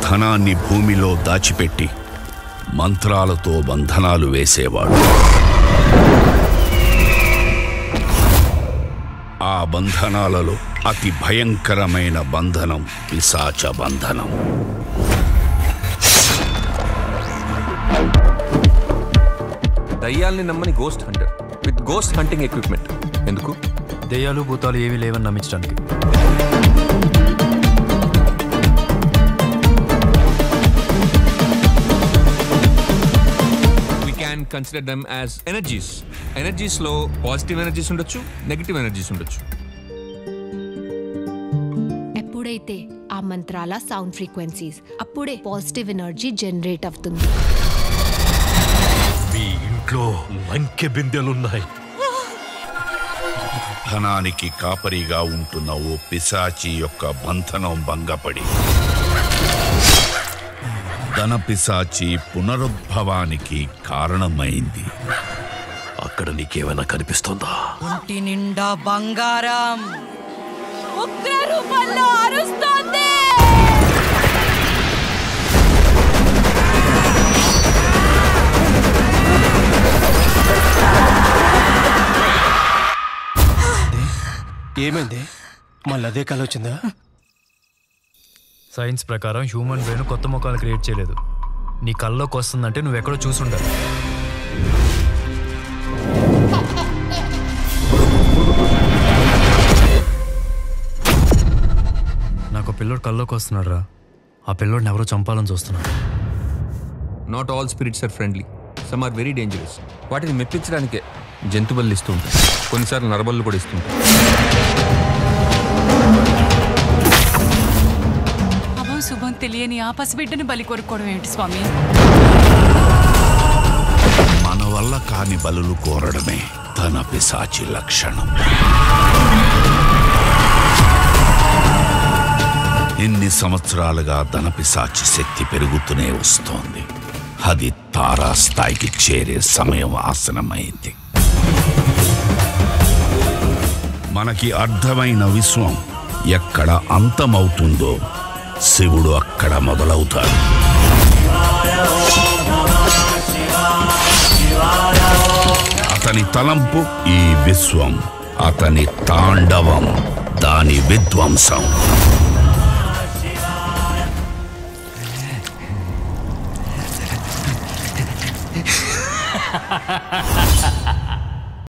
ధనాన్ని భూమిలో దాచిపెట్టి మంత్రాలతో బంధనాలు వేసేవాడు. ఆ బంధనాలలో అతి భయంకరమైన బంధనం పిశాచ బంధనం. దయ్యాల్ని నమ్మని ghost Hunter with ghost hunting equipment. ఎందుకు? దయ్యాలు భూతాలు ఏమీ లేవని నమ్మించడానికి. We can consider them as energies. Energies లో పాజిటివ్ ఎనర్జీస్ ఉండొచ్చు, నెగటివ్ ఎనర్జీస్ ఉండొచ్చు. ఎప్పుడైతే ఆ మంత్రాల సౌండ్ ఫ్రీక్వెన్సీస్ అప్పుడే పాజిటివ్ ఎనర్జీ జనరేట్ అవుతుంది. మీ ఇంట్లో లంకె బిందెలున్నాయి. ధనానికి కాపరిగా ఉంటున్న ఓ పిశాచి యొక్క బంధనం భంగపడి ధన పిశాచి పునరుద్భవానికి కారణమైంది. అక్కడ నీకేమైనా కనిపిస్తుందా? ఒంటి నిండా బంగారం ఉగ్ర రూపంలో అరుస్తోంది. ఏమైంది? మళ్ళీ అదే కళ వచ్చిందా? సైన్స్ ప్రకారం హ్యూమన్ బ్రెయిన్ కొత్త ముఖాలు క్రియేట్ చేయలేదు. నీ కళ్ళలోకి వస్తుందంటే నువ్వెక్కడో చూసుండాలి. నాకు పిల్లోడు కళ్ళలోకి వస్తున్నాడు రా. ఆ పిల్లోడిని ఎవరో చంపాలని చూస్తున్నాడు. Not all spirits are friendly, some are very dangerous. వాటిని మెప్పించడానికే జంతుబలు ఇస్తూ ఉంటాయి, కొన్నిసార్లు నరబళ్ళు కూడా ఇస్తుంటాయి. అభం శుభం తెలియని ఆ పసిబిడ్డని బలి కోరుకోవడం ఏంటి స్వామి? మన వల్ల కాని బలులు కోరడమే ధన పిశాచి లక్షణం. ఎన్ని సంవత్సరాలుగా ధన పిశాచి శక్తి పెరుగుతూనే వస్తోంది. అది తారాస్థాయికి చేరే సమయం ఆసనమైంది. మనకి అర్థమైన విశ్వం ఎక్కడ అంతమవుతుందో శివుడు అక్కడ మొదలవుతాడు. అతని తలంపు ఈ విశ్వం, అతని తాండవం దాని విధ్వంసం. ha ha ha